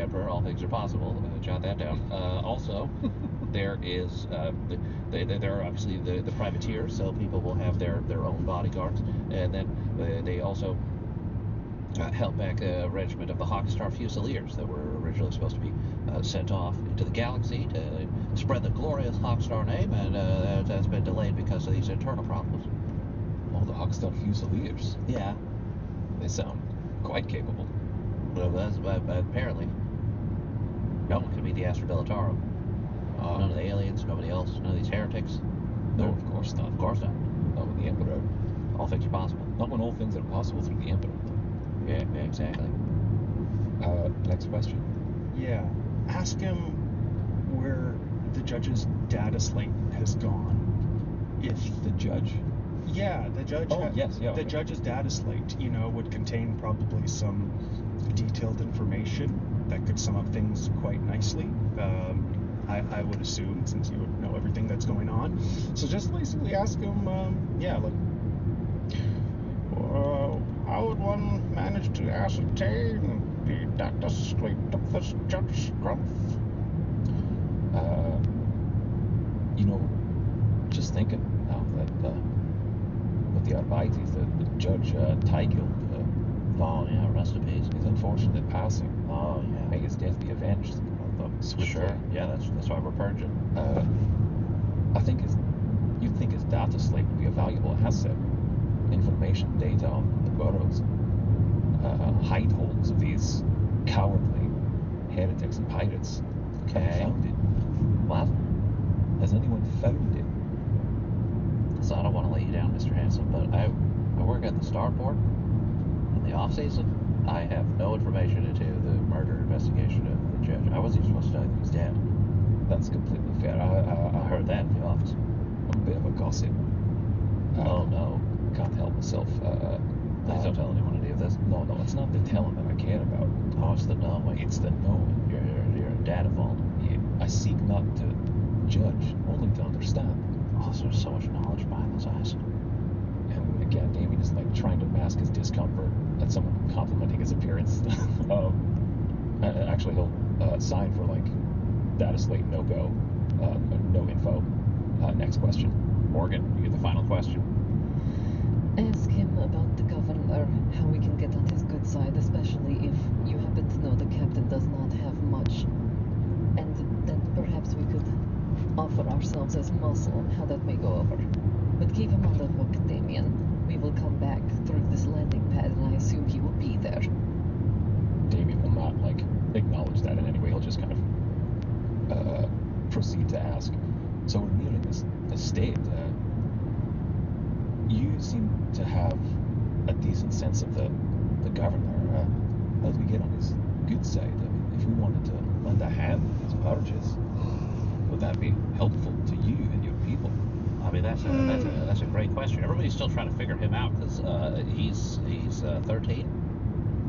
Emperor, all things are possible. Jot that down. Also, there is there are obviously the privateers, so people will have their own bodyguards, and then they also held back a regiment of the Hawkstar Fusiliers that were originally supposed to be sent off into the galaxy to spread the glorious Hawkstar name, and that's been delayed because of these internal problems. Oh, the Hawkstar Fusiliers. Yeah. They sound quite capable. Well, apparently. No one can be the Astra Militarum. None of the aliens, nobody else, none of these heretics. No, of course not. Of course not. Not with the Emperor. All things are possible. Not when all things are possible through the Emperor. Yeah, exactly. Next question. Yeah. Ask him where the judge's data slate has gone. If the judge? Yeah, the judge. Oh, yes, yeah. The okay. judge's data slate, would contain probably some detailed information that could sum up things quite nicely. I would assume, since you would know everything that's going on. So just basically ask him, how would one manage to ascertain the data slate of this Judge Scrumph? Just thinking now that with the Arbites, the Judge Tyghild, Oh, yeah, rest in peace. his unfortunate passing. Oh, yeah. May his death be avenged. Sure. Yeah, that's why we're purging. I think you'd think his data slate would be a valuable asset. Information, data on the burrows, hide holes of these cowardly heretics and pirates. Okay. Haven't found it. What? Has anyone found it? So I don't want to let you down, Mr. Hanson, but I work at the starport. In the off-season, I have no information into the murder investigation of the judge. I wasn't even supposed to know he was dead. That's completely fair. I heard that in the office. I'm a bit of a gossip. Oh, no. Can't help myself. Please don't tell anyone any of this. No, it's not the telling that I care about. Oh, it's the knowing. It's the knowing. You're a data vault. Yeah, I seek not to judge, only to understand. Oh, there's so much knowledge behind those eyes. And again, Damien is like trying to mask his discomfort at someone complimenting his appearance. Actually, he'll sign for like data slate no go, no info. Next question. Morgan, you get the final question. Ask him about the governor, how we can get on his good side, especially if you happen to know the captain does not have much. And then perhaps we could offer ourselves as muscle, how that may go over. But keep him on the hook, Damien. We will come back through this landing pad, and I assume he will be there. Damien will not acknowledge that in any way. He'll just kind of proceed to ask. So we're nearing this estate. You seem to have a decent sense of the governor. How do we get on his good side? I mean, if we wanted to lend a hand in his purges, would that be helpful to you and your people? I mean, that's a great question. Everybody's still trying to figure him out because he's 13.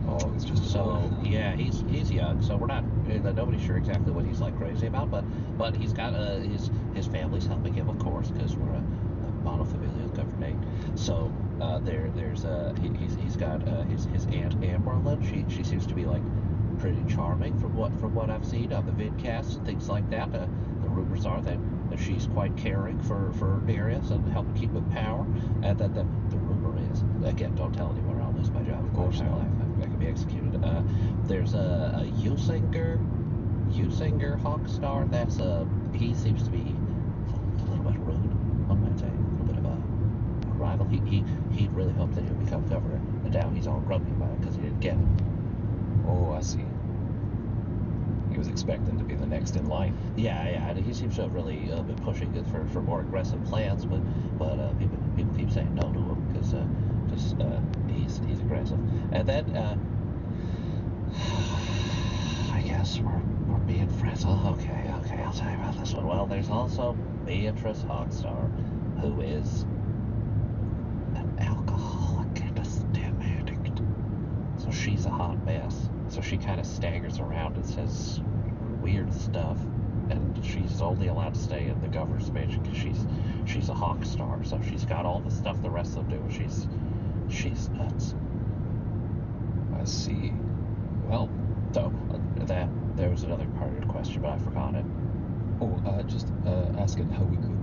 Oh, it's just so yeah, he's young. So we're not nobody's sure exactly what he's like crazy about, but he's got his family's helping him, of course, because we're a monofamilial government. So he's got his aunt Amberlin. She seems to be like pretty charming from what I've seen on the vidcasts and things like that. The rumors are that she's quite caring for Darius and helping keep him in power. And that the rumor is, again, don't tell anyone or I'll lose my job. Of course, I can be executed. There's a Usinger Hawkstar. That's he seems to be a little bit rude, one might say, a little bit of a rival. He really hoped that he would become governor, and now he's all grumpy about it because he didn't get it. Oh, I see. He was expecting to be the next in line. Yeah. He seems to have really been pushing it for more aggressive plans, but people keep saying no to him because he's aggressive. And then I guess we're being friends. Oh, okay, I'll tell you about this one. Well, there's also Beatrice Hawkstar, who is an alcoholic and a stim addict. So she's a hot mess. So she kind of staggers around and says weird stuff, and she's only allowed to stay in the governor's mansion because she's a Hawkstar. So she's got all the stuff the rest of them do. She's nuts. I see. Well, So there was another part of your question, but I forgot it. Oh, just asking how we could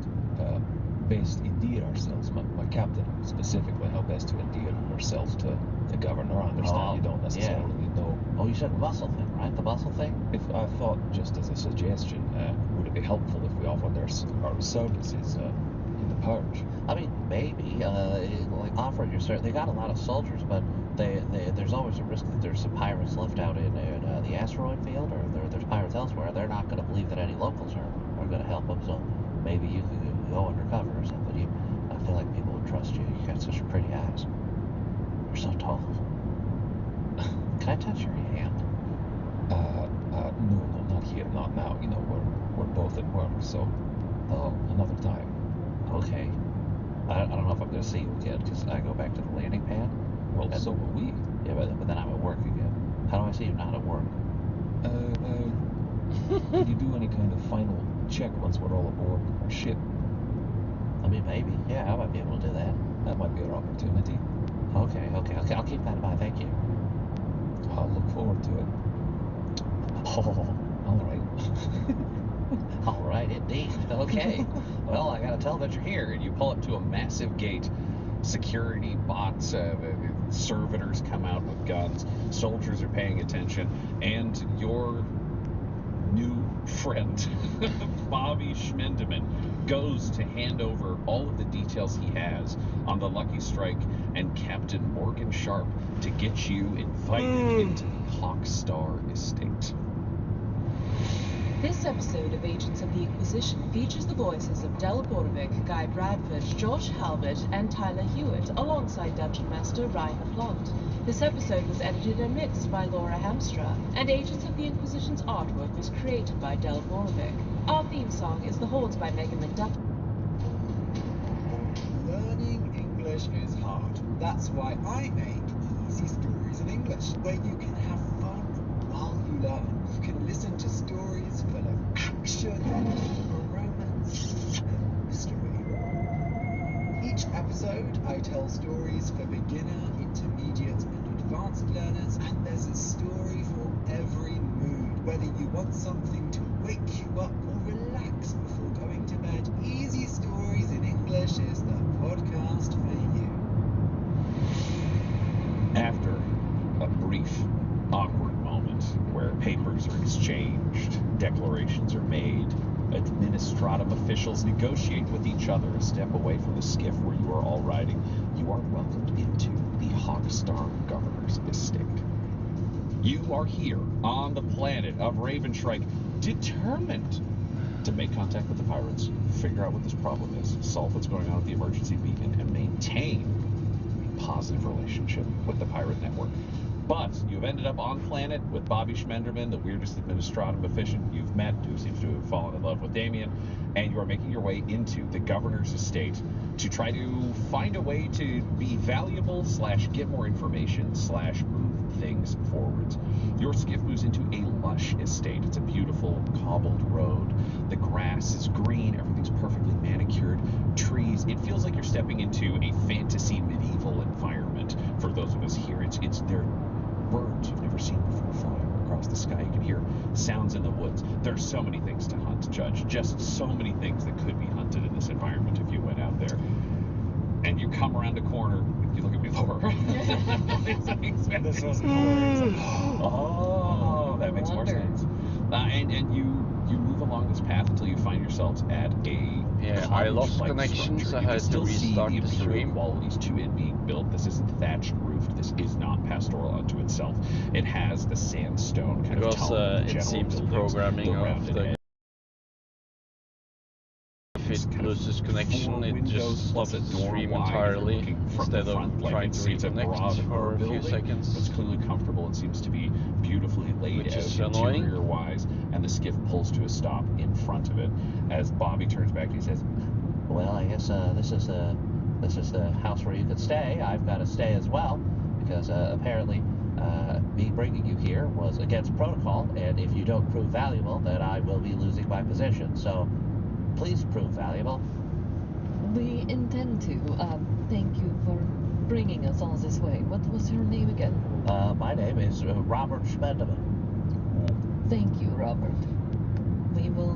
best endear ourselves, my captain specifically, how best to endear ourselves to the governor. I understand you don't necessarily know. Oh, you said the bustle thing, right? The bustle thing? If I thought, just as a suggestion, would it be helpful if we offered our services in the purge? I mean, maybe, like offering your service. They got a lot of soldiers, but there's always a risk that there's some pirates left out in the asteroid field, or there's pirates elsewhere. They're not going to believe that any locals are going to help them, so maybe you could go undercover or something. I feel like people would trust you. You got such pretty eyes. You're so tall. Can I touch your hand? No, not here, not now. You know, we're both at work, so another time. Okay. I don't know if I'm going to see you again, because I go back to the landing pad. Well, so will we. Yeah, but then I'm at work again. How do I see you not at work? Can you do any kind of final check once we're all aboard our ship? I mean, maybe. Yeah, I might be able to do that. That might be our opportunity. Okay. I'll keep that in mind. Thank you. I'll look forward to it. Oh, all right. All right, indeed. Okay. Well, I gotta tell that you're here. And you pull up to a massive gate. Security bots, servitors come out with guns. Soldiers are paying attention, and your new friend, Bobby Schmendeman, goes to hand over all of the details he has on the Lucky Strike and Captain Morgan Sharp to get you invited into the Hawkstar estate. This episode of Agents of the Inquisition features the voices of Della Borovic, Guy Bradford, Josh Halbert, and Tyler Hewitt, alongside Dungeon Master Ryan LaPlante. This episode was edited and mixed by Laura Hamstra, and Agents of the Inquisition's artwork was created by Della Borovic. Our theme song is The Hordes by Megan McDuffie. Learning English is hard. That's why I make Easy Stories in English, where you can have fun while you learn. You can listen to stories full of action, romance, and mystery. Each episode, I tell stories for beginner, intermediate, and advanced learners, and there's a story for every mood. Whether you want something to wake you up or relax before going to bed, Easy Stories in English is the podcast for you. After a brief, awkward moment where papers are exchanged, declarations are made, administrative officials negotiate with each other a step away from the skiff where you are all riding, you are welcomed into the Hawkstar Governor's estate. You are here on the planet of Ravenstrike, determined to make contact with the pirates, figure out what this problem is, solve what's going on with the emergency beacon, and maintain a positive relationship with the pirate network. But you've ended up on planet with Bobby Schmenderman, the weirdest administrative official you've met, who seems to have fallen in love with Damien, and you are making your way into the governor's estate to try to find a way to be valuable / get more information / move things forwards. Your skiff moves into a lush estate. It's a beautiful cobbled road. The grass is green. Everything's perfectly manicured. Trees. It feels like you're stepping into a fantasy medieval environment. For those of us here, they're birds you've never seen before flying across the sky. You can hear sounds in the woods. There's so many things to hunt, Judge. Just so many things that could be hunted in this environment if you went out there. And you come around a corner. You look at me, Laura. This wasn't hilarious. Oh, that makes more Wonder. sense. And you move along this path until you find yourselves at a Yeah, I lost cottage-like connection, structure. so I You can had to still see restart the the imperial stream. qualities to it being built. This isn't thatched roofed. This is not pastoral unto itself. It has the sandstone kind Because of tone of the it general seems the buildings, programming the of rounded the edge. if It's it kind of loses connection, four it windows just plus stops a the door stream wide. entirely You're looking from instead the of front, like trying to it's a broad reconnect for a few building. seconds. It's clearly comfortable and seems to be beautifully laid Which out is annoying. interior-wise, and the skiff pulls to a stop in front of it. As Bobby turns back, he says, Well, I guess this is the house where you could stay. I've got to stay as well, because apparently me bringing you here was against protocol, and if you don't prove valuable, then I will be losing my position. So please prove valuable. We intend to. Thank you for bringing us all this way. What was her name again? My name is Robert Schmendeman. Thank you, Robert. We will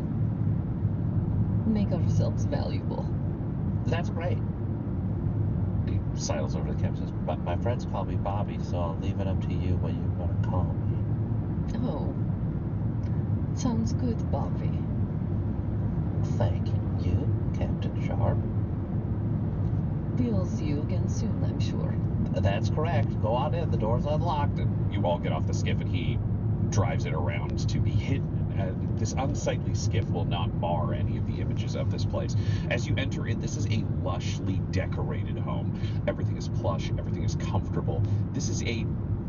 make ourselves valuable. That's great. He sidles over to the captain and says, my friends call me Bobby, so I'll leave it up to you what you want to call me. Oh. Sounds good, Bobby. Thank you, Captain Sharp. We will see you again soon, I'm sure. That's correct. Go on in. The door's unlocked. And you all get off the skiff, and he drives it around to be hidden. And this unsightly skiff will not mar any of the images of this place. As you enter in, this is a lushly decorated home. Everything is plush. Everything is comfortable. This is a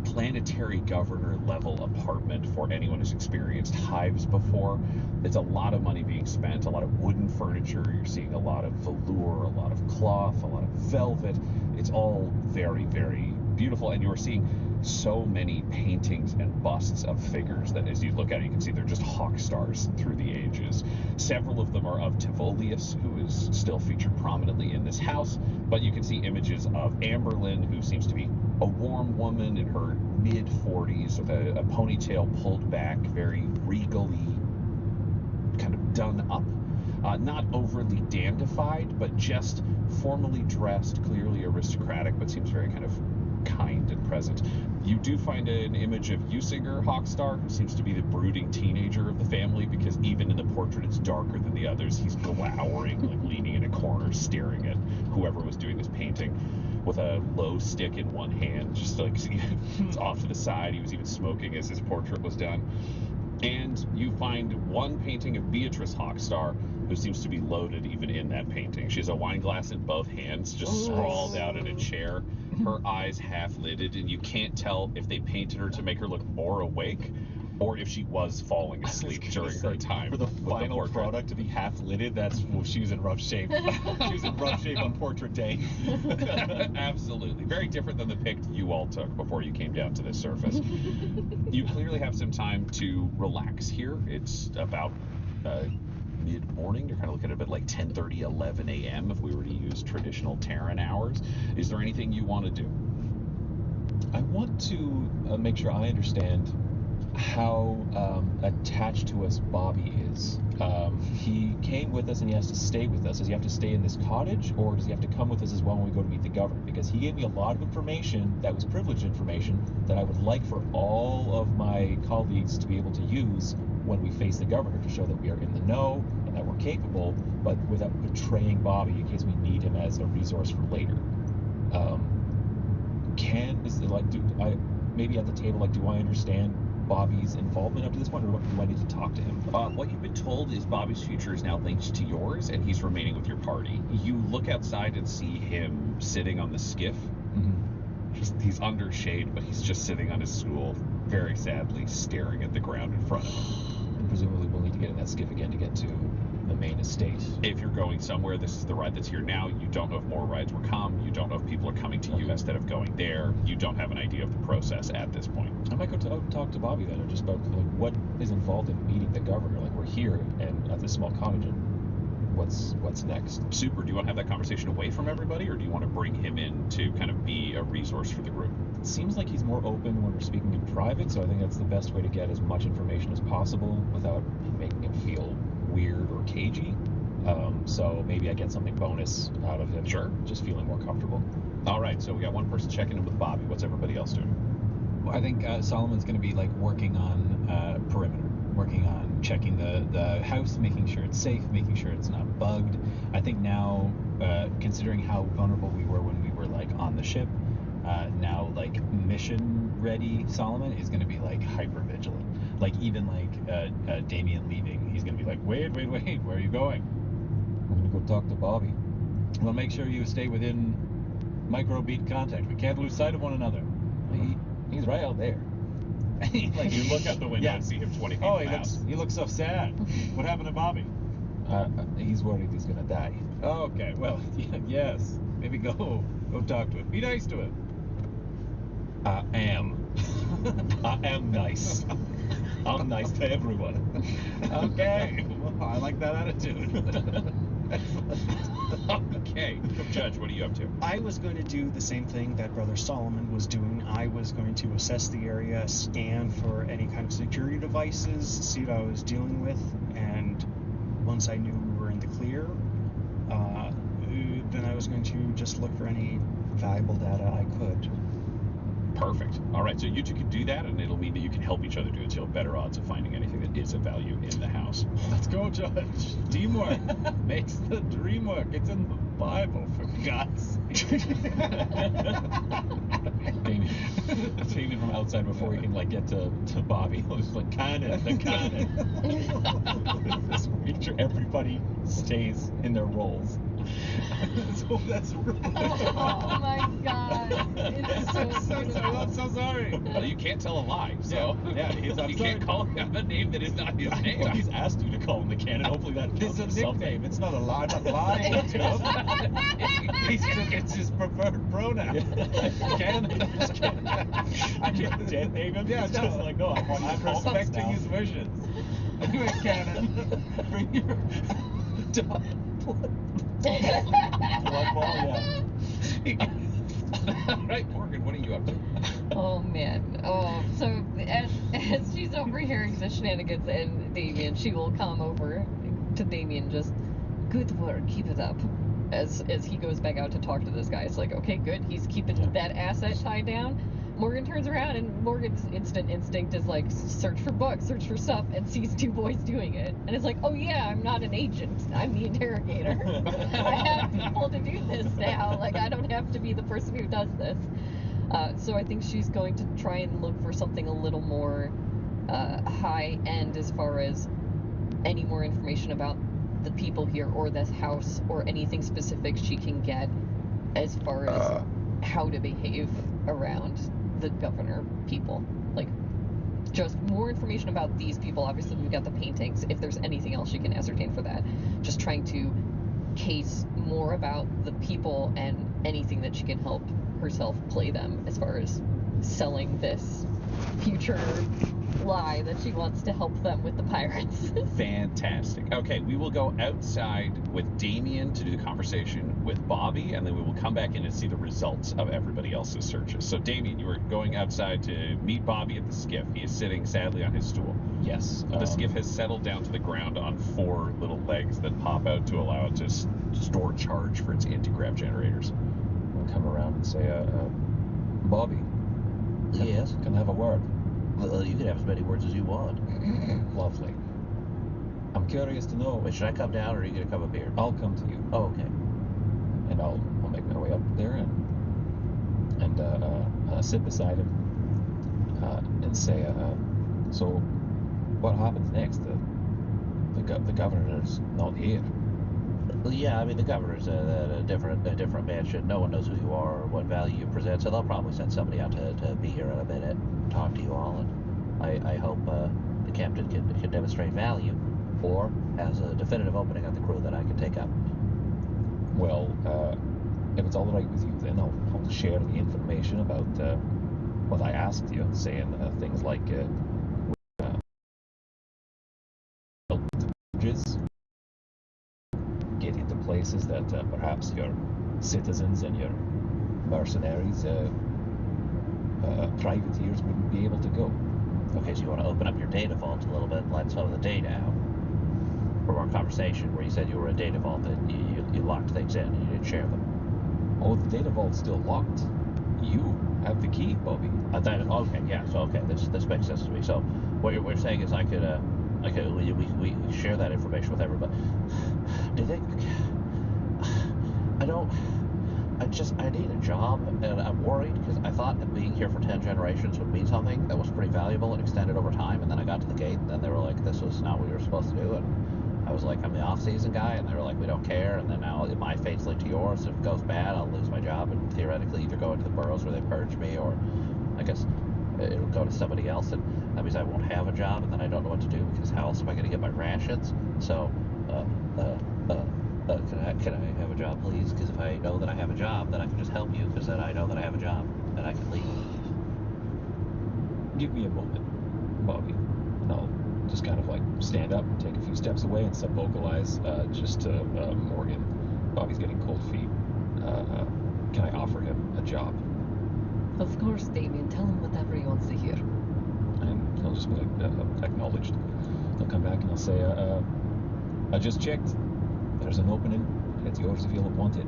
planetary governor level apartment for anyone who's experienced hives before. It's a lot of money being spent, a lot of wooden furniture. You're seeing a lot of velour, a lot of cloth, a lot of velvet. It's all very, very beautiful, and you're seeing so many paintings and busts of figures that as you look at it, you can see they're just hawk stars through the ages. Several of them are of Tivolius, who is still featured prominently in this house, but you can see images of Amberlyn, who seems to be a warm woman in her mid-40s with a ponytail pulled back, very regally kind of done up. Not overly dandified, but just formally dressed, clearly aristocratic, but seems very kind of kind and present. You do find an image of Usinger Hawkstar, who seems to be the brooding teenager of the family, because even in the portrait it's darker than the others. He's glowering, like leaning in a corner, staring at whoever was doing this painting with a low stick in one hand, just like it's off to the side. He was even smoking as his portrait was done. And you find one painting of Beatrice Hawkstar, who seems to be loaded even in that painting. She has a wine glass in both hands, just sprawled out in a chair, her eyes half lidded, and you can't tell if they painted her to make her look more awake or if she was falling asleep during her time. For the with final portrait. product to be half-lidded, that's well, she was in rough shape. She was in rough shape on portrait day. Absolutely. Very different than the pic you all took before you came down to this surface. You clearly have some time to relax here. It's about mid-morning. You're kind of looking at a bit like 10:30, 11 a.m. if we were to use traditional Terran hours. Is there anything you want to do? I want to make sure I understand how attached to us Bobby is. He came with us and he has to stay with us. Does he have to stay in this cottage, or does he have to come with us as well when we go to meet the governor? Because he gave me a lot of information that was privileged information that I would like for all of my colleagues to be able to use when we face the governor, to show that we are in the know and that we're capable, but without betraying Bobby in case we need him as a resource for later. Maybe at the table, like, do I understand Bobby's involvement up to this point, or do I need to talk to him? What you've been told is Bobby's future is now linked to yours, and he's remaining with your party. You look outside and see him sitting on the skiff. Mm-hmm. He's under shade, but he's just sitting on his stool, very sadly staring at the ground in front of him. And presumably we'll need to get in that skiff again to get to the main estate. If you're going somewhere, this is the ride that's here now. You don't know if more rides will come. You don't know if people are coming to you instead of going there. You don't have an idea of the process at this point. I might go talk to Bobby then, or just about like what is involved in meeting the governor. Like, we're here and at this small cottage, and what's next? Super. Do you want to have that conversation away from everybody, or do you want to bring him in to kind of be a resource for the group? It seems like he's more open when we're speaking in private, so I think that's the best way to get as much information as possible without making him feel weird or cagey. So maybe I get something bonus out of him. Sure. Just feeling more comfortable. All right, so we got one person checking in with Bobby. What's everybody else doing? Well, I think Solomon's going to be like working on perimeter, working on checking the house, making sure it's safe, making sure it's not bugged. I think now, considering how vulnerable we were when we were like on the ship, now like mission ready Solomon is going to be like hyper vigilant. Like even like Damien leaving, he's going to be like, wait, where are you going? I'm gonna go talk to Bobby. Well, make sure you stay within microbeat contact. We can't lose sight of one another. He's right out there. Like You look out the window Yeah. and see him 20 feet Oh, from the house. he looks so sad. What happened to Bobby? He's worried he's gonna die. Oh, okay. Well, yes. Maybe go talk to him. Be nice to him. I am nice. I'm nice to everyone. Okay. Well, I like that attitude. Excellent. Okay, Judge, what are you up to? I was going to do the same thing that Brother Solomon was doing. I was going to assess the area, scan for any kind of security devices, see what I was dealing with, and once I knew we were in the clear, then I was going to just look for any valuable data I could. Perfect. All right, so you two can do that, and it'll mean that you can help each other do it, so you'll have better odds of finding anything that is of value in the house. Let's go, Judge. Teamwork makes the dream work. It's in the Bible, for God's sake. Damien from outside before he can get to Bobby. He'll just the cannon. Just make sure everybody stays in their roles. So that's right. Oh my God! It's so I'm so sorry. Well, you can't tell a lie, so Yeah, you can't call him a name that is not his name. Well, he's asked you to call him the cannon. Hopefully that It's a counts for something. nickname. It's not a lie. I'm not lying to him. It's his preferred pronoun. Cannon. I can't dead name him. Yeah, He's just no. like, no, I'm respecting his wishes. Anyway, Cannon, bring your blood ball. Yeah. All right, Morgan, what are you up to? Oh man. Oh, so as she's overhearing the shenanigans and Damien, she will come over to Damien, just good work, keep it up. As he goes back out to talk to this guy, it's like, okay, good, he's keeping that asset tied down. Morgan turns around and Morgan's instant instinct is like search for books, search for stuff, and sees two boys doing it. And it's like, oh yeah, I'm not an agent, I'm the interrogator. I have people to do this now. Like, I don't have to be the person who does this. So I think she's going to try and look for something a little more high end as far as any more information about the people here or this house or anything specific she can get as far as how to behave around the governor people. Like, just more information about these people. Obviously, we've got the paintings. If there's anything else she can ascertain for that. Just trying to case more about the people and anything that she can help herself play them as far as selling this future lie that she wants to help them with the pirates. Fantastic. Okay, we will go outside with Damien to do the conversation with Bobby, and then we will come back in and see the results of everybody else's searches. So, Damien, you are going outside to meet Bobby at the skiff. He is sitting sadly on his stool. Yes. The skiff has settled down to the ground on 4 little legs that pop out to allow it to store charge for its anti-grav generators. We'll come around and say, Bobby, Yes? can I have a word? Well, you can have as many words as you want. Lovely. I'm curious to know. Wait, should I come down or are you going to come up here? I'll come to you, Oh, okay. and I'll make my way up there and sit beside him and say, so what happens next? The governor's not here. Well, yeah, I mean, the governor's at a different mansion. No one knows who you are or what value you present, so they'll probably send somebody out to be here in a minute and talk to you all. And I hope the captain can demonstrate value or has a definitive opening on the crew that I can take up. Well, if it's all right with you, then I'll share the information about what I asked you, saying things like bridges, get into places that perhaps your citizens and your mercenaries, privateers wouldn't be able to go. Okay, so you want to open up your data vault a little bit and let some of the data out. From our conversation where you said you were a data vault and you locked things in and you didn't share them. Oh, the data vault's still locked. You have the key, Bobby. Okay, yeah, so okay, this makes sense to me. So what you're saying is we share that information with everybody. I need a job, and I'm worried because I thought that being here for 10 generations would mean something that was pretty valuable and extended over time, and then I got to the gate, and then they were like, this was not what you were supposed to do, and I was like, I'm the off-season guy, and they were like, we don't care, and then now my fate's linked to yours. If it goes bad, I'll lose my job, and theoretically either go into the burrows where they purge me, or I guess it'll go to somebody else, and that means I won't have a job, and then I don't know what to do, because how else am I going to get my rations? So, can I have a job, please? Because if I know that I have a job, then I can just help you, because then I know that I have a job, and I can leave. Give me a moment, Bobby, and I'll just kind of stand up and take a few steps away and sub-vocalize just to Morgan. Bobby's getting cold feet. Can I offer him a job? Of course, Damien. Tell him whatever he wants to hear. And he'll just be like, acknowledged. He'll come back and he'll say, I just checked. There's an opening. It's yours if you'll want it.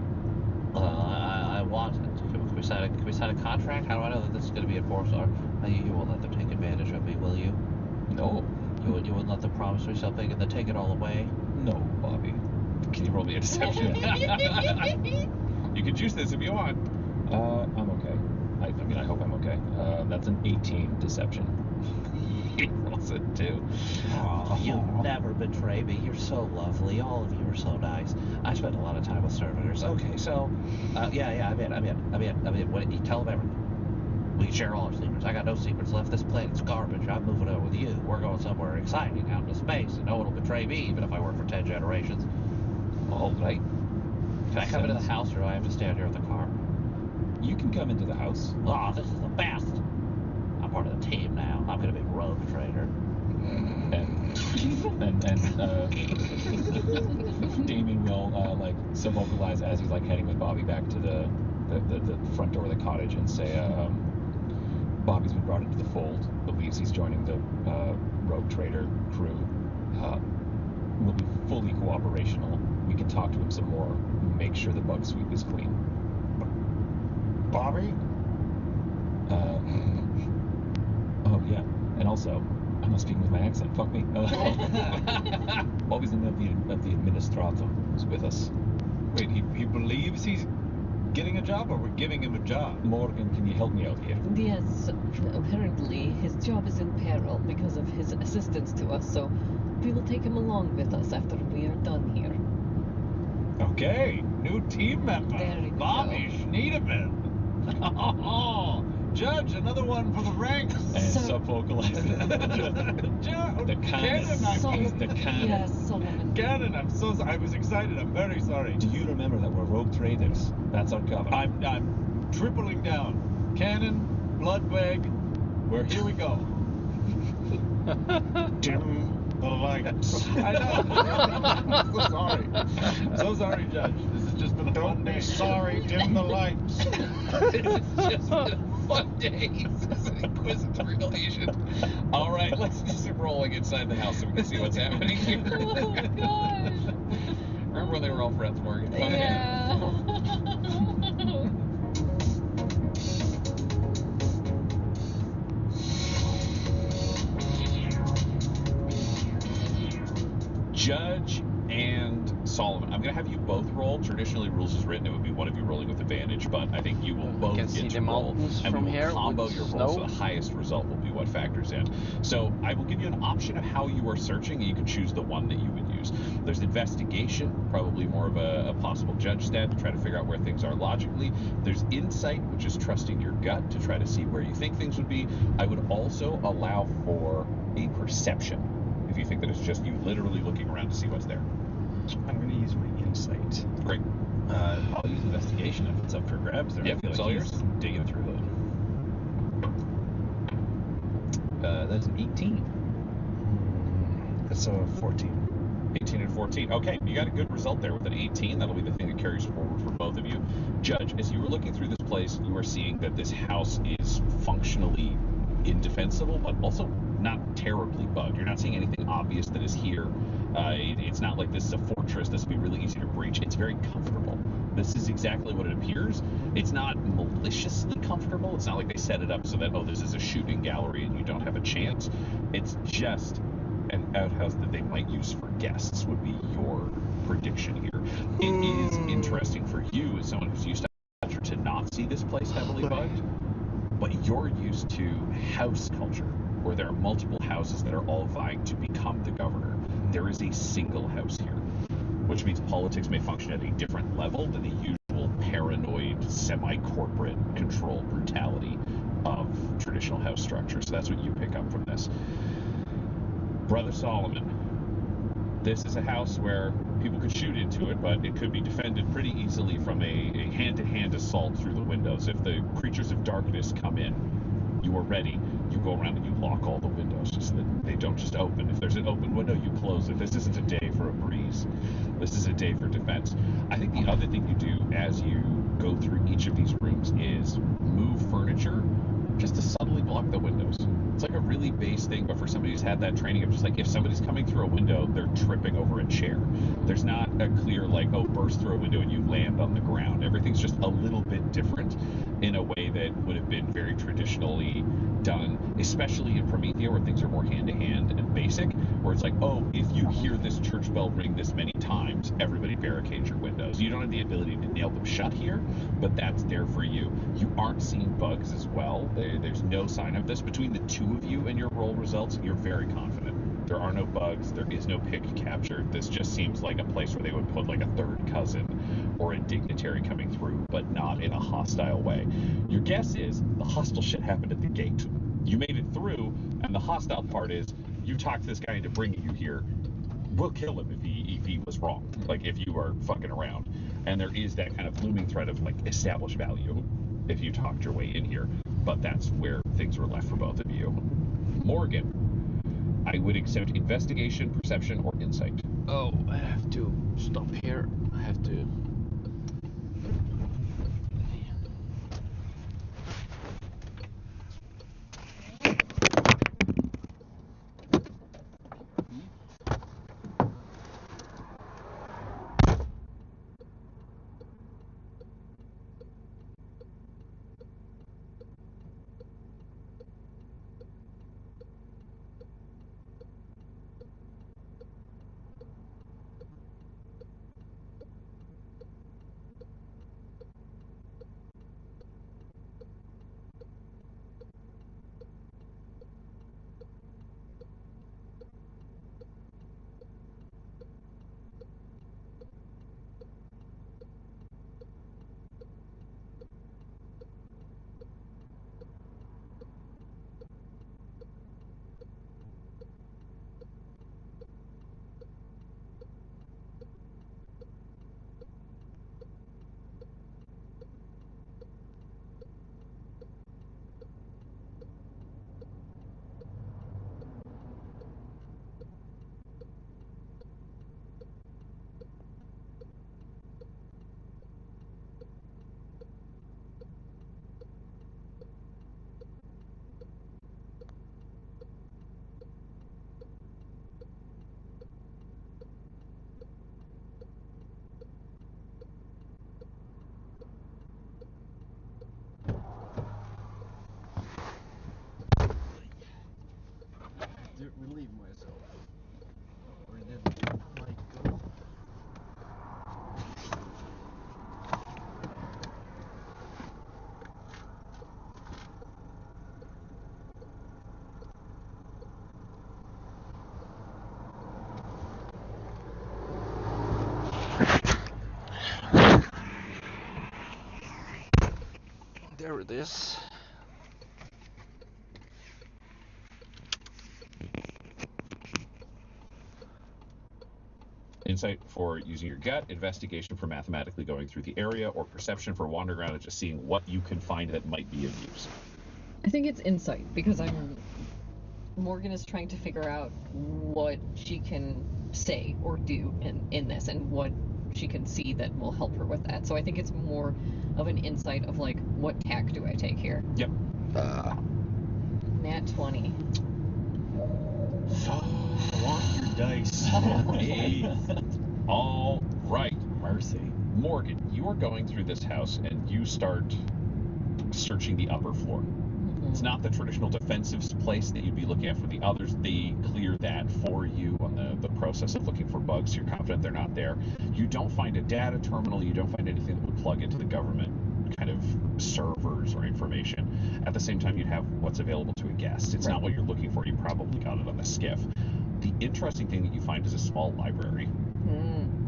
I want it. Can we sign a contract? How do I know that this is going to be enforced? Or you won't let them take advantage of me, will you? No. You wouldn't let them promise me something and then take it all away? No, Bobby. Can you roll me a deception? You can juice this if you want. I'm okay. I mean, I hope I'm okay. That's an 18 deception. He rolls a 2. You never betray me. You're so lovely. All of you are so nice. I spend a lot of time with servitors. Okay, so, I'm in. What, you tell them everything. We can share all our secrets. I got no secrets left. This planet's garbage. I'm moving over with you. We're going somewhere exciting out into space, and no one will betray me, even if I work for 10 generations. All right. Can I come into the house, or do I have to stand here with the car? You can come into the house. Oh, this is the best. I'm part of the team now. I'm going to be rogue trader. And Damien will vocalize as he's heading with Bobby back to the front door of the cottage and say, Bobby's been brought into the fold, believes he's joining the rogue trader crew, will be fully cooperational. We can talk to him some more, make sure the bug sweep is clean. Bobby? Oh yeah, and also, I'm not speaking with my accent. Fuck me. Bobby's in the administratum is with us. Wait, he believes he's getting a job, or we're giving him a job? Morgan, can you help me out here? Yes, apparently his job is in peril because of his assistance to us, so we will take him along with us after we are done here. Okay, new team member. There you Bobby go. Schneedeman. Oh, Judge, another one for the ranks. And So- sub-vocalize the Cannon, the canon. Yes, Solomon. Cannon, I'm so sorry. I was excited. I'm very sorry. Do you remember that we're rogue traders? That's our cover. I'm tripling down. Cannon, Bloodbag. Here we go. Dim the lights. I know. I'm so sorry. So sorry, Judge. This has just been a Don't fun be day. sorry, dim the lights. It's just been a fun day. This is an inquisitorial agent. All right, let's do some rolling inside the house so we can see what's happening here. Oh my gosh. Remember when they were all friends, Morgan? Yeah. Judge and Solomon. I'm going to have you both roll. Traditionally, rules is written, it would be one of you rolling with advantage, but I think you will both can get see to the roll, mountains and from we will here combo with your rolls, so snow. the highest result will be what factors in. So I will give you an option of how you are searching, and you can choose the one that you would use. There's investigation, probably more of a possible judge stat to try to figure out where things are logically. There's insight, which is trusting your gut to try to see where you think things would be. I would also allow for a perception, if you think that it's just you literally looking around to see what's there. I'm going to use my insight. Great. I'll use investigation if it's up for grabs. There. Yep, I feel it's like all he's yours. digging through the. That's an 18. That's a 14. 18 and 14. Okay, you got a good result there with an 18. That'll be the thing that carries forward for both of you. Judge, as you were looking through this place, you are seeing that this house is functionally indefensible, but also not terribly bugged. You're not seeing anything obvious that is here. It's not like this is a fortress. This would be really easy to breach. It's very comfortable. This is exactly what it appears. It's not maliciously comfortable. It's not like they set it up so that, oh, this is a shooting gallery and you don't have a chance. It's just an outhouse that they might use for guests, would be your prediction here. It is interesting for you as someone who's used to not see this place heavily bugged, but you're used to house culture, where there are multiple houses that are all vying to become the governor. There is a single house here, which means politics may function at a different level than the usual paranoid, semi-corporate control brutality of traditional house structure. So that's what you pick up from this. Brother Solomon, this is a house where people could shoot into it, but it could be defended pretty easily from a hand-to-hand assault through the windows. If the creatures of darkness come in, you are ready. you go around and you lock all the windows so that they don't just open. If there's an open window, you close it. This isn't a day for a breeze. This is a day for defense. I think the other thing you do as you go through each of these rooms is move furniture just to subtly block the windows. It's like a really base thing, but for somebody who's had that training of just like, if somebody's coming through a window, they're tripping over a chair. There's not a clear like, oh, burst through a window and you land on the ground. Everything's just a little bit different in a way that would have been very traditionally done, especially in Promethea where things are more hand-to-hand and basic, where it's like, oh, if you hear this church bell ring this many times, everybody barricade your windows. You don't have the ability to nail them shut here, but that's there for you. You aren't seeing bugs as well. There's no sign of this. Between the two of you and your roll results, you're very confident. There are no bugs. There is no pick captured. This just seems like a place where they would put like a third cousin or a dignitary coming through, but not in a hostile way. Your guess is the hostile shit happened at the gate. You made it through, and the hostile part is you talked this guy into bringing you here. We'll kill him if he was wrong, like if you are fucking around. And there is that kind of looming threat of like established value if you talked your way in here. But that's where things were left for both of you. Morgan, I would accept investigation, perception, or insight. Oh, I have to stop here. I have to. Relieve myself. Or did Mike go? There it is. Insight for using your gut, investigation for mathematically going through the area, or perception for wandering around and just seeing what you can find that might be of use. I think it's insight because Morgan is trying to figure out what she can say or do in this and what she can see that will help her with that. So I think it's more of an insight of like, what tack do I take here? Yep. Nat 20. Want your dice. All right. Mercy. Morgan, you are going through this house and you start searching the upper floor. It's not the traditional defensive place that you'd be looking at for the others. They clear that for you on the process of looking for bugs. You're confident they're not there. You don't find a data terminal. You don't find anything that would plug into the government kind of servers or information. At the same time, you'd have what's available to a guest. It's not what you're looking for. You probably got it on the skiff. The interesting thing that you find is a small library.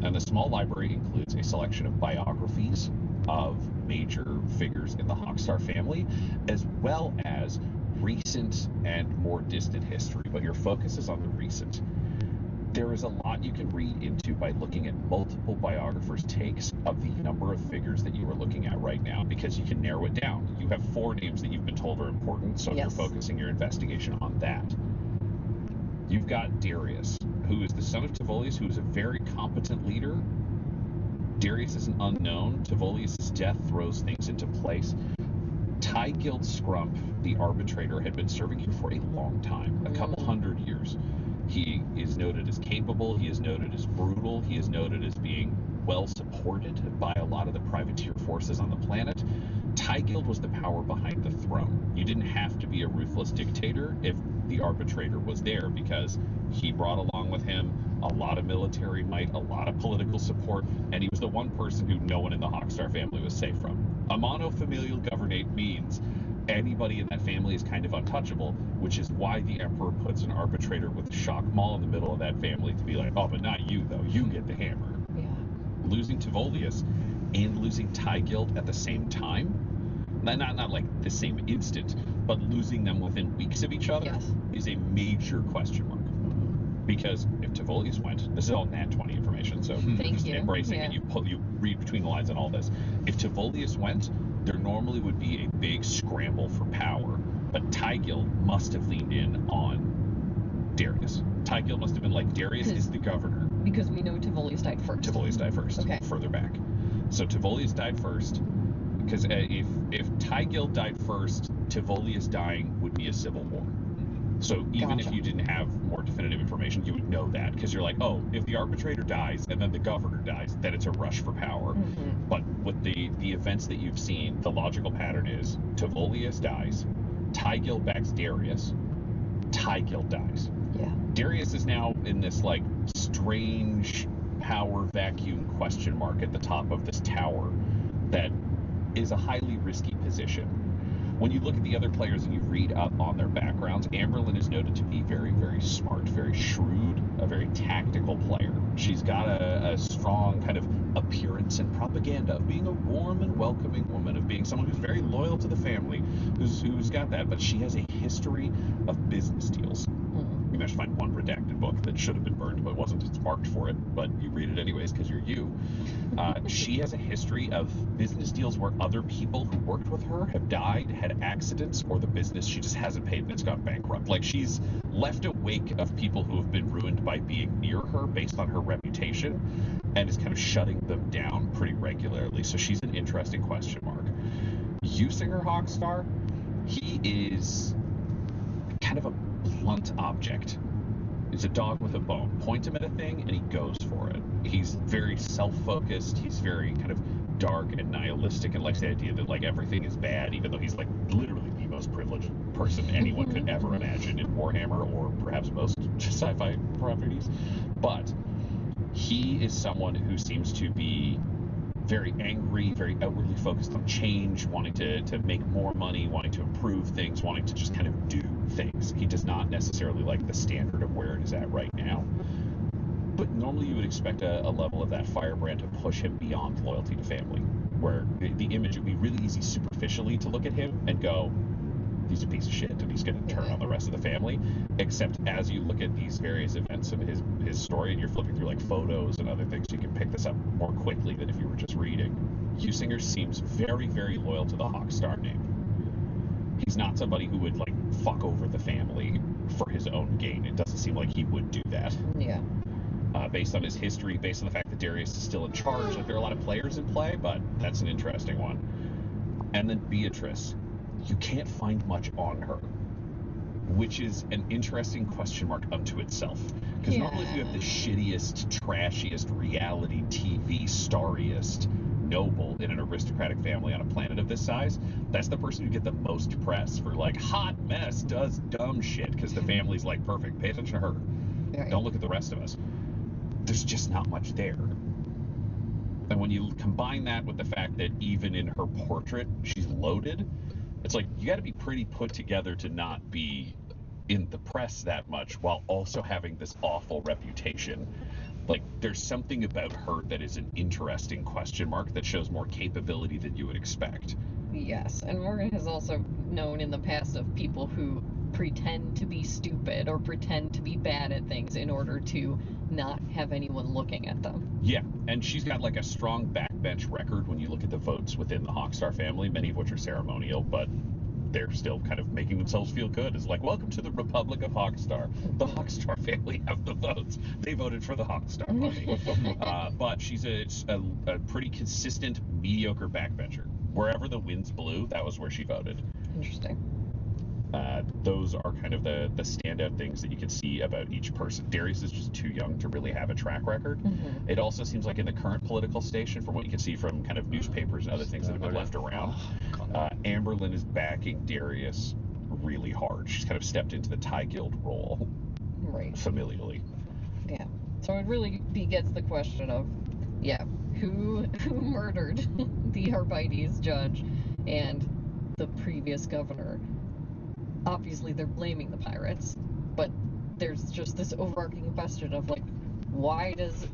And the small library includes a selection of biographies of major figures in the Hawkstar family, as well as recent and more distant history, but your focus is on the recent. There is a lot you can read into by looking at multiple biographers' takes of the number of figures that you are looking at right now, because you can narrow it down. You have 4 names that you've been told are important, so Yes. you're focusing your investigation on that. You've got Darius, who is the son of Tavolius, who is a very competent leader. Darius is an unknown. Tavolius' death throws things into place. Tygild Scrump, the arbitrator, had been serving here for a long time, a couple hundred years. He is noted as capable, he is noted as brutal, he is noted as being well supported by a lot of the privateer forces on the planet. Tygild was the power behind the throne. You didn't have to be a ruthless dictator if the arbitrator was there, because he brought along with him a lot of military might, a lot of political support, and he was the one person who no one in the Hawkstar family was safe from. A monofamilial governorate means anybody in that family is kind of untouchable, which is why the Emperor puts an arbitrator with Shock Maul in the middle of that family to be like, oh, but not you, though. You get the hammer. Yeah. Losing Tavolius and losing Tygild at the same time, not like the same instant, but losing them within weeks of each other, Yes. is a major question mark. Because if Tavolius went, this is all Nat 20 information, so Thank just you. embracing Yeah. it, you read between the lines on all this. If Tavolius went, there normally would be a big scramble for power, but Tygild must have leaned in on Darius. Tygild must have been like, Darius is the governor. Because we know Tavolius died first. Tavolius died first, Okay. further back. So Tavolius died first, because if Tygild died first, Tavolius dying would be a civil war. So even if Gotcha. you didn't have more definitive information, you would know that, because you're like, oh, if the arbitrator dies and then the governor dies, then it's a rush for power. Mhm. But with the events that you've seen, the logical pattern is Tavolius dies, Tygild backs Darius, Tygild dies. Yeah. Darius is now in this like strange power vacuum question mark at the top of this tower that is a highly risky position. When you look at the other players and you read up on their backgrounds, Amberlyn is noted to be very, very smart, very shrewd, a very tactical player. She's got a strong kind of appearance and propaganda of being a warm and welcoming woman, of being someone who's very loyal to the family, who's got that, but she has a history of business deals. You managed to find one redacted book that should have been burned, but wasn't. It's marked for it, but you read it anyways because you're you. She has a history of business deals where other people who worked with her have died, had accidents, or the business she just hasn't paid and it's gone bankrupt. Like, she's left a wake of people who have been ruined by being near her based on her reputation, and is kind of shutting them down pretty regularly. So she's an interesting question mark. Usinger Hawkstar, he is kind of a blunt object. He's a dog with a bone. Point him at a thing and he goes for it. He's very self-focused. He's very kind of dark and nihilistic, and likes the idea that like everything is bad, even though he's like literally the most privileged person anyone could ever imagine in Warhammer, or perhaps most sci-fi properties. But he is someone who seems to be very angry, very outwardly focused on change, wanting to make more money, wanting to improve things, wanting to just kind of do things. He does not necessarily like the standard of where it is at right now. But normally you would expect a level of that firebrand to push him beyond loyalty to family, where the image would be really easy superficially to look at him and go, he's a piece of shit and he's going to turn on the rest of the family. Except as you look at these various events of his story and you're flipping through like photos and other things, you can pick this up more quickly than if you were just reading. Usinger seems very, very loyal to the Hawkstar name. He's not somebody who would like fuck over the family for his own gain. It doesn't seem like he would do that. Yeah. Based on his history, based on the fact that Darius is still in charge. Like, there are a lot of players in play, but that's an interesting one. And then Beatrice. You can't find much on her, which is an interesting question mark unto itself. Because normally if you have the shittiest, trashiest reality TV starriest noble in an aristocratic family on a planet of this size, that's the person who get the most press for like, hot mess does dumb shit, because the family's like, perfect, pay attention to her. Right. Don't look at the rest of us. There's just not much there. And when you combine that with the fact that even in her portrait, she's loaded, it's like, you got to be pretty put together to not be in the press that much while also having this awful reputation. Like, there's something about her that is an interesting question mark that shows more capability than you would expect. Yes, and Morgan has also known in the past of people who pretend to be stupid or pretend to be bad at things in order to not have anyone looking at them. Yeah, and she's got like a strong backbench record when you look at the votes within the Hawkstar family, many of which are ceremonial, but they're still kind of making themselves feel good. It's like, welcome to the Republic of Hawkstar. The Hawkstar family have the votes. They voted for the Hawkstar party. But she's a pretty consistent, mediocre backbencher. Wherever the winds blew, that was where she voted. Interesting. Those are kind of the standout things that you can see about each person. Darius is just too young to really have a track record. Mm-hmm. It also seems like in the current political station, from what you can see from kind of newspapers and other things that have been left around, Amberlyn is backing Darius really hard. She's kind of stepped into the Tie Guild role Right. familially. Yeah. So it really begets the question of, who murdered the Arbites judge and the previous governor? Obviously, they're blaming the pirates, but there's just this overarching question of, like, why does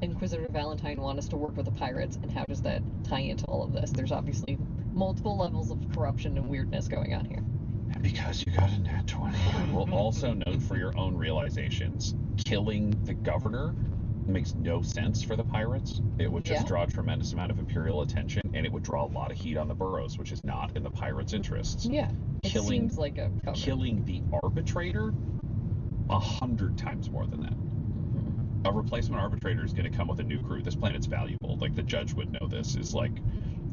Inquisitor Valentine want us to work with the pirates, and how does that tie into all of this? There's obviously multiple levels of corruption and weirdness going on here. And because you got a nat 20. Well, also note for your own realizations, killing the governor makes no sense for the pirates. It would just draw a tremendous amount of imperial attention, and it would draw a lot of heat on the Burrows, which is not in the pirates' interests. Yeah, it Killing- seems like a cover. Killing the arbitrator, 100 times more than that. A replacement arbitrator is going to come with a new crew. This planet's valuable. Like, the judge would know this. Is like,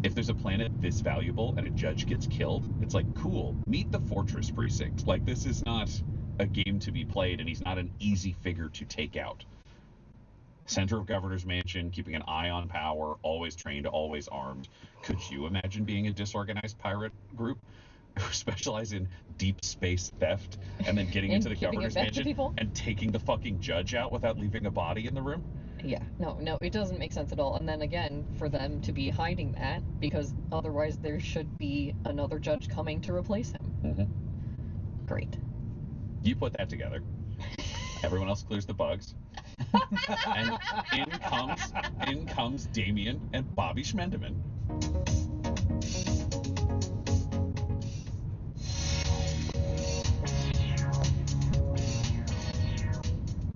if there's a planet this valuable and a judge gets killed, it's like, cool, meet the Fortress Precinct. Like, this is not a game to be played, and he's not an easy figure to take out. Center of Governor's Mansion, keeping an eye on power, always trained, always armed. Could you imagine being a disorganized pirate group who specialize in deep space theft and then getting into the giving it Governor's back to Mansion people? and taking the fucking judge out without leaving a body in the room? Yeah, no, it doesn't make sense at all. And then again, for them to be hiding that, because otherwise there should be another judge coming to replace him. Mm-hmm. Great. You put that together. Everyone else clears the bugs. And in comes Damien and Bobby Schmendeman.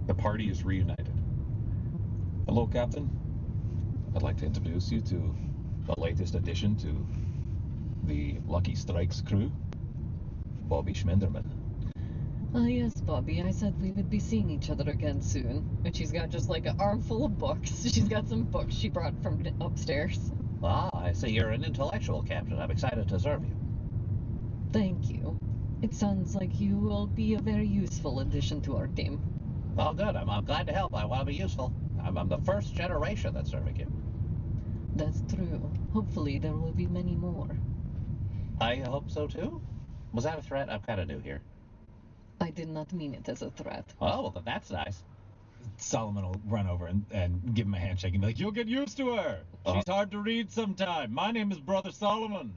The party is reunited. Hello, Captain. I'd like to introduce you to the latest addition to the Lucky Strikes crew, Bobby Schmenderman. Ah, yes, Bobby, I said we would be seeing each other again soon. And she's got just like an armful of books. She's got some books she brought from upstairs. Ah, I see you're an intellectual, Captain. I'm excited to serve you. Thank you. It sounds like you will be a very useful addition to our team. Oh, good. I'm glad to help. I want to be useful. I'm the first generation that's serving you. That's true. Hopefully there will be many more. I hope so, too. Was that a threat? I'm kind of new here. I did not mean it as a threat. Oh, well, then that's nice. Solomon will run over and give him a handshake and be like, "You'll get used to her. She's hard to read sometime. My name is Brother Solomon.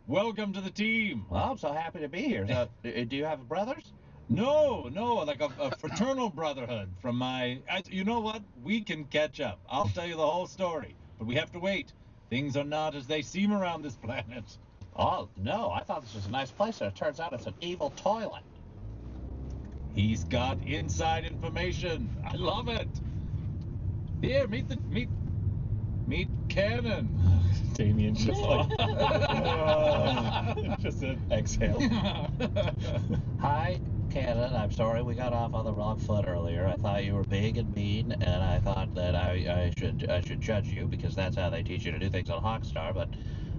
Welcome to the team." Well, I'm so happy to be here. So, do you have brothers? No, like a fraternal brotherhood from my... You know what? We can catch up. I'll tell you the whole story, but we have to wait. Things are not as they seem around this planet. Oh, no. I thought this was a nice place, and it turns out it's an evil toilet. He's got inside information. I love it. Here, meet Cannon. Damien just like just an exhale. Hi, Cannon. I'm sorry we got off on the wrong foot earlier. I thought you were big and mean, and I thought that I should judge you because that's how they teach you to do things on Hawkstar. But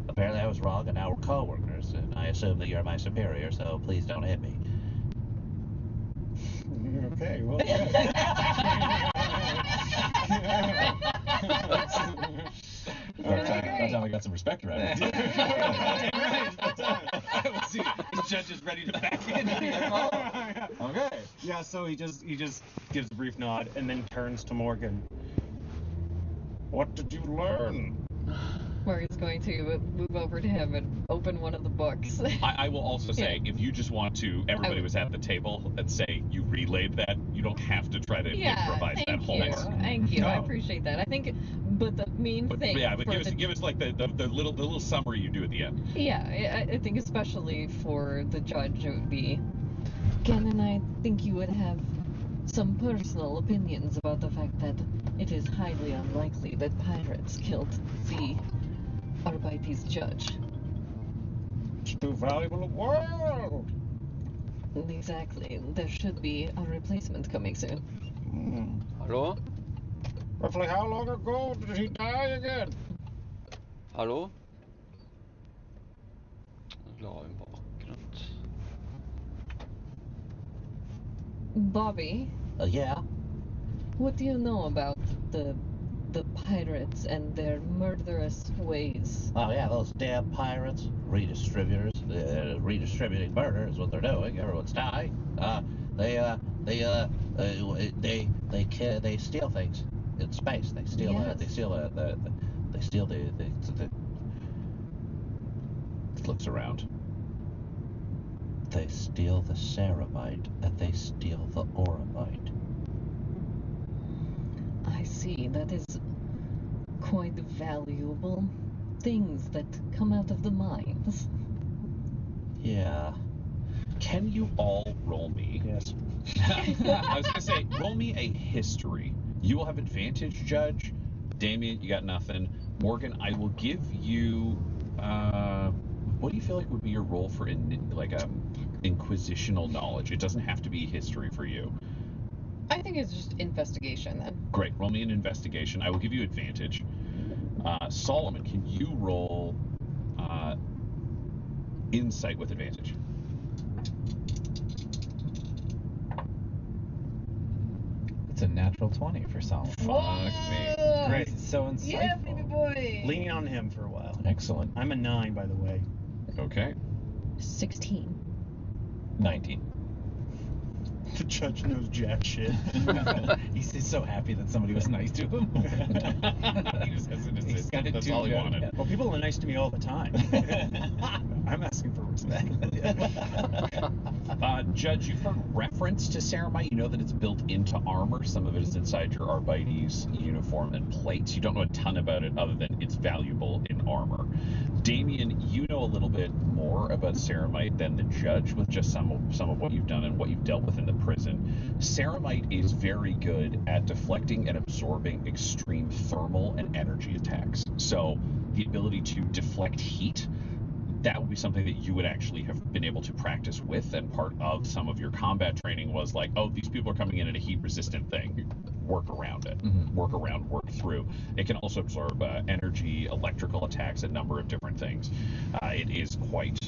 apparently I was wrong, and now we're co-workers, and I assume that you're my superior. So please don't hit me. Okay, well. That time we got some respect around it. The judge is ready to back in. Okay. Yeah, so he just gives a brief nod and then turns to Morgan. What did you learn? Morgan's going to move over to him and open one of the books. I will also say, if you just want to, everybody was at the table, and say you relayed that, you don't have to try to improvise that whole you. part. Thank you. I No. appreciate that. I think, but the main thing. But for give us like the little summary you do at the end. Yeah, I think especially for the judge, it would be, Ken and I think you would have some personal opinions about the fact that it is highly unlikely that pirates killed the Arbites judge. It's too valuable a world. Exactly. There should be a replacement coming soon. Hallå? Roughly how long ago did he die again? Hallå? La en bakgrund. Bobby, Yeah. what do you know about the pirates and their murderous ways? Oh yeah, those damn pirates, redistributors, redistributing murder is what they're doing. Everyone's dying. They steal things in space. They steal. They Yes. steal they steal the. Looks around. They steal the ceramite and they steal the oromite. I see. That is quite valuable things that come out of the mines. Yeah. Can you all roll me? Yes. I was gonna say, roll me a history. You will have advantage, Judge. Damien, you got nothing. Morgan, I will give you. What do you feel like would be your role for inquisitional knowledge? It doesn't have to be history for you. I think it's just investigation then. Great. Roll me an investigation. I will give you advantage. Solomon, can you roll insight with advantage? It's a natural 20 for Solomon. Fuck me. Great. He's so insightful. Yeah, baby boy. Leaning on him for a while. Excellent. I'm a 9, by the way. Okay. 16. 19. The judge knows jack shit. He's so happy that somebody was nice to him. He just has an He's assistant. got a That's all he two-job, wanted. yeah. Well, people are nice to me all the time. I'm asking for respect. Judge, you've heard reference to ceramite. You know that it's built into armor. Some of it is inside your Arbites uniform and plates. You don't know a ton about it other than it's valuable in armor. Damien, you know a little bit more about ceramite than the judge with just some of what you've done and what you've dealt with in the prison. Ceramite is very good at deflecting and absorbing extreme thermal and energy attacks. So the ability to deflect heat, that would be something that you would actually have been able to practice with, and part of some of your combat training was like, oh, these people are coming in a heat resistant thing, work around it, work through. It can also absorb energy, electrical attacks, a number of different things. It is quite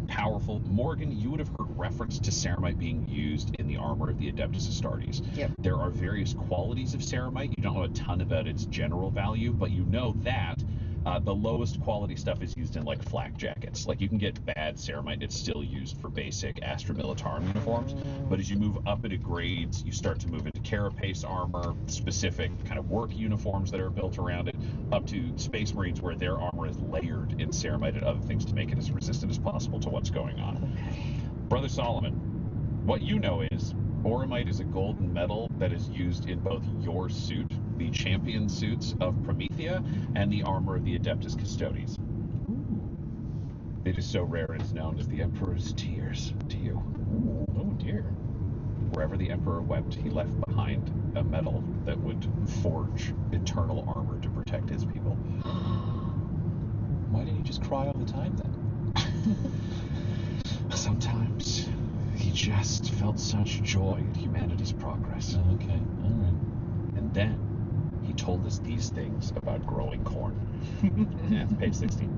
powerful. Morgan, you would have heard reference to ceramite being used in the armor of the Adeptus Astartes. Yep. There are various qualities of ceramite. You don't know a ton about its general value, but you know that the lowest quality stuff is used in like flak jackets. Like you can get bad ceramite, it's still used for basic Astra Militarum uniforms. But as you move up into grades, you start to move into carapace armor, specific kind of work uniforms that are built around it, up to Space Marines where their armor is layered in ceramite and other things to make it as resistant as possible to what's going on. Brother Solomon, what you know is oromite is a golden metal that is used in both your suit, the champion suits of Promethea, and the armor of the Adeptus Custodes. It is so rare it is known as the Emperor's Tears to you. Oh dear. Wherever the Emperor wept, he left behind a metal that would forge eternal armor to protect his people. Why didn't you just cry all the time then? Sometimes he just felt such joy at humanity's progress. Okay, all right. And then he told us these things about growing corn. Yeah, it's page 16.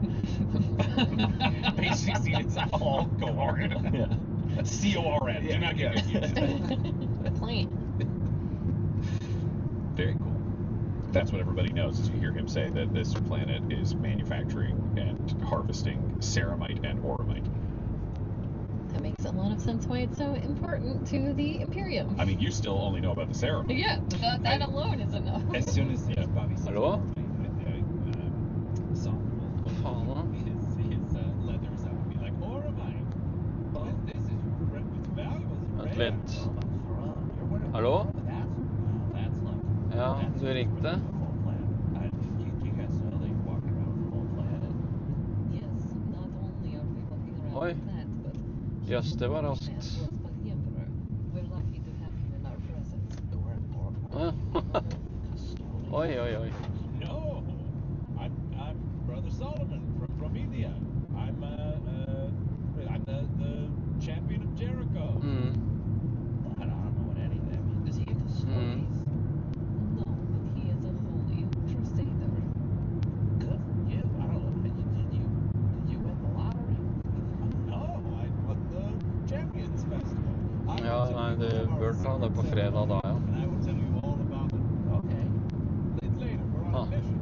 Page 16 is all corn. Yeah. C-O-R-N. Do not get confused. Plant. Very cool. That's what everybody knows as you hear him say that this planet is manufacturing and harvesting ceramite and oromite. That makes a lot of sense why it's so important to the Imperium. I mean, you still only know about the ceramite. Yeah, that alone is enough. As soon as Bobby says Hallå? Solomon will Fan. his leathers up and be like, oromite. This is valuable. Vänta lite. Hallå? Ja, du är ringde. Yes, not only are we walking around Oj. with that, but Yes, det var he raskt. was by the Emperor. We're lucky to have him in our presence. Oi, oi, oi. No, I'm Brother Solomon from Promethea. I'm the champion of Jericho. Mm. I don't know what any of that means. Is he a custodian? No, but he is a holy crusader. Good for you. I don't know. Did you win the lottery? No, I won the Champions Festival. I will Ja, tell nei, you det all of our bør ta det på secrets, fredag da, ja. and I will tell you all about it Okay. later. We're on Ah. a mission.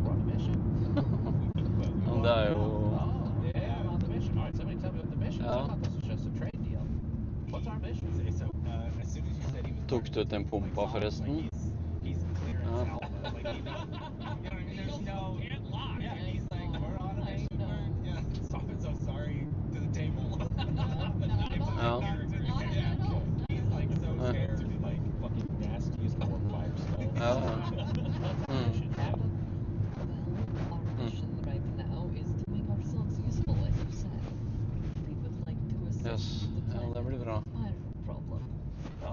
We're on a mission. Ja, men det er jo... Oh, yeah, I'm on the mission. All right, somebody tell me what the mission is. I Ja. thought this was just a trade deal. What's our mission? So, as soon as you said he was Tok du ut den pumpa forresten? he's clear as Ja. hell. Like, he knows, you know what I mean? There's no... Can't lie. Yeah, he's like, know, we're on a I mission. know. Yeah, stop it. So sorry to the table. Not at all. Ja. Not at all. He's like so Ja. scared to be like fucking nasty as Corp Firestone. Ja, ja. What's our Mm. mission, Captain? Well, our mission right now is to make ourselves useful, as you said. We would like to assist Yes. the Ja, det planet blir bra. fire problem.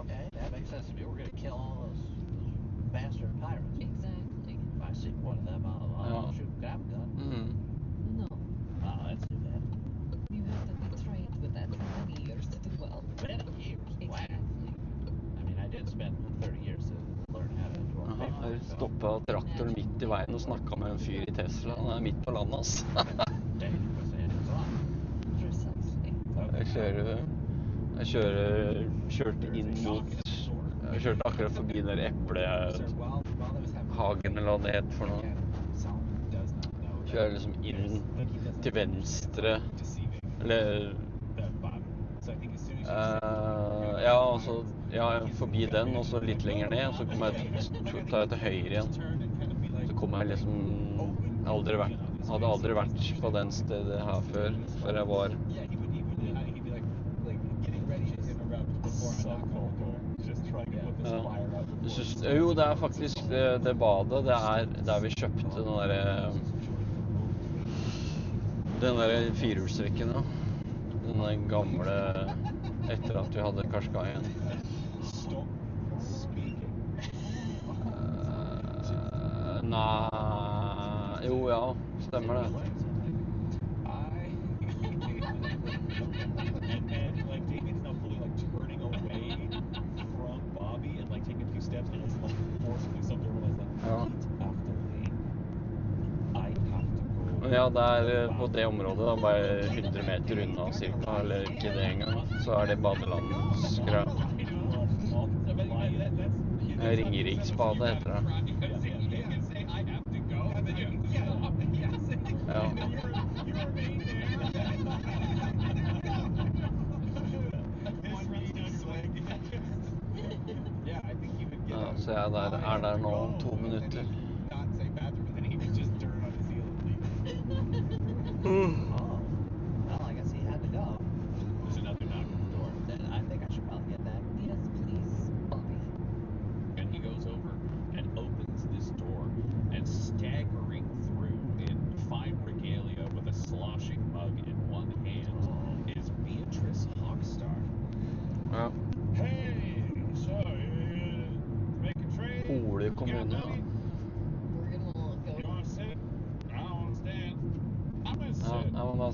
Okay, that makes sense to me. We're gonna kill all those bastard pirates. Exactly. If I see one of them, I'll shoot him. Grab a gun. Mm. No, Oh, that's too bad. you have to be trained with that for many years to do well. Many years. Wow. Exactly. I mean, I did spend 30 years to learn how to do a Aha, paper. her stoppa traktoren midt i veien og snakka med en fyr i Tesla. Han er midt på landet, ass. Dangerous and it's on. Precisely. Jeg kjørte inn mot... Jeg kjørte akkurat forbi den der eplehagen, eller hva det heter for noe. Kjører liksom inn til venstre, eller... ja, altså, ja, forbi den, og så litt lenger ned, og så tar jeg til høyre igjen. Så kommer jeg liksom hadde aldri vært på den stedet her før jeg var... Ja. Jo, det er faktisk det badet, det er der vi kjøpte den der firehjulstrekken, ja. Den der gamle, etter at vi hadde Qashqaien. Nei, jo, ja, stemmer det. Ja, det er på det området, da, bare 100 meter unna cirka, eller ikke det engang, så er det badelandsgreia. Ringeriksbadet heter det. Ja. Ja, så jeg er der nå om 2 minutter. Oh, well, I guess he had to go. There's another knock on the door. Then I think I should probably get that. Yes, please, Bobby. And he goes over and opens this door, and staggering through in fine regalia with a sloshing mug in one hand is Beatrice Hawkstar. Ja. Hey, so you make a trade? Hole kommune, da. We're gonna go. You want to sit? I don't want to stand. I'm gonna sit. Ja, men da...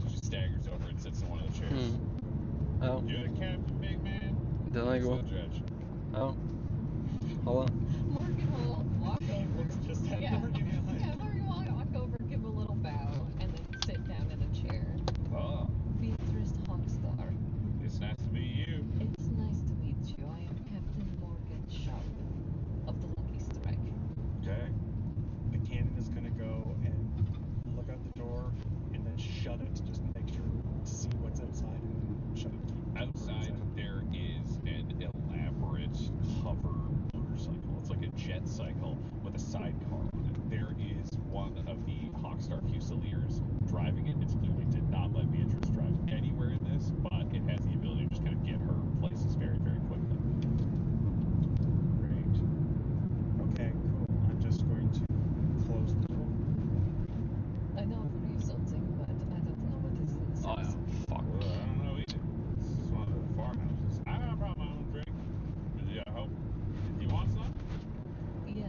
She staggers over and sits in one of the chairs. Ja, You're the captain, big man. den er god. The judge. Ja. Ha det. Morgan will walk over. Just had Yeah. Morgan behind. Yeah, Morgan will walk over, give a little bow, and then sit down in a chair. Oh, Beatrice Hawkstar. it's nice to meet you. It's nice to meet you. I am Captain Morgan Shaw of the Lucky Strike. Okay. The cannon is going to go and look out the door and then shut it just to make sure to see what's outside and shut it. Outside, there is an elaborate hover motorcycle. It's like a jet cycle with a sidecar on it. There is one of the Hawkstar Fusiliers driving it. It's clearly did not let Beatrice drive anywhere in this, but it has the ability to just kind of get her places very, very quickly. Great. Okay, cool. I'm just going to close the door. I know for you something, but I don't know what this is. Ah, ja. Fuck. Well, I don't know either. This is one of the farmhouses. I brought my own drink. Yeah, I hope. You want some? Yes,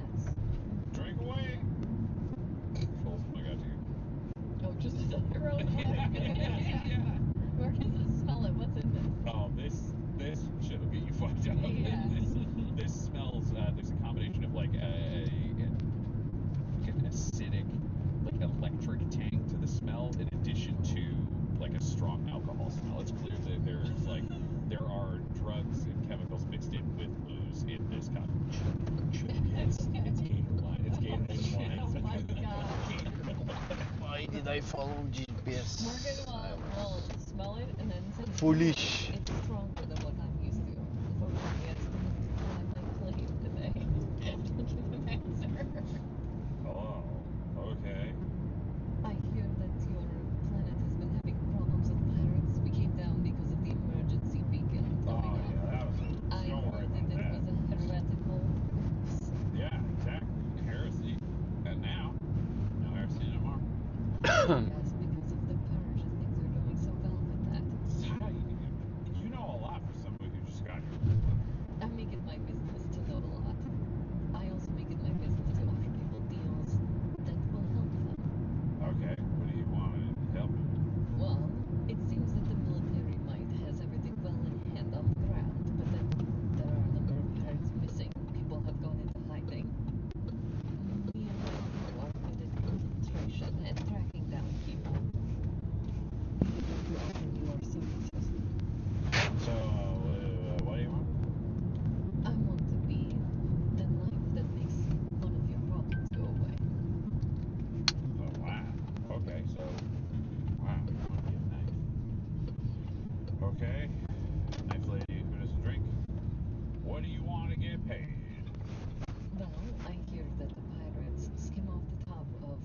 I follow GPS. Will smell it and then say, Foolish. It's stronger than what I'm used to. Unfortunately, I still have to fly my plane today. To give an answer. Oh, okay. I hear that your planet has been having problems with pirates. We came down because of the emergency beacon Oh, blowing up. yeah, that was a. I Don't worry heard about that it that. was a heretical. Yeah, exactly. Heresy. And now, no heresy anymore. Yes, because of the purge and things are going so well with that. How you know a lot for somebody who just got here. I make it my business to know a lot. I also make it my business to offer people deals that will help them. Okay, what do you want to help you? Well, it seems that the military might has everything well in hand on the ground, but then there are a number of pirates missing. People have gone into hiding. Me and my crew are good at infiltration and tracking down people. We would like to offer you our services. So, what do you want? I want to be the knife that makes one of your problems go away. Oh, wow. Okay, so, wow, you want to be a knife. Okay, knife lady who doesn't drink. What do you want to get paid? Well, I hear that the pirates skim off the top of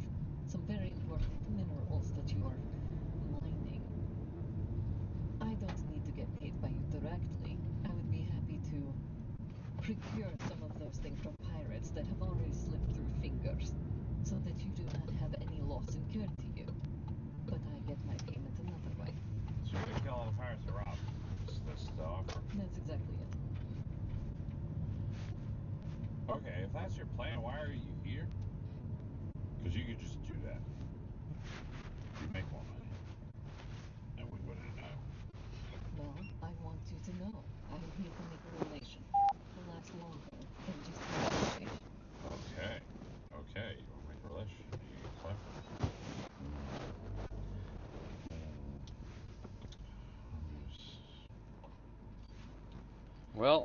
some very important minerals that you are mining. I don't need to get paid by you directly. I would be happy to procure some of those things from pirates that have already slipped through fingers, so that you do not have any loss incurred to you. But I get my payment another way. So you're going to kill all the pirates that rob. That's the offer. That's exactly it. Okay, if that's your plan, why are you here? Because you could just do that. You'd make more money. And we wouldn't know. Well, I want you to know. I am here to make a relation to last longer than just a conversation. Okay. Okay, you want to make a relationship. You get clever. Well,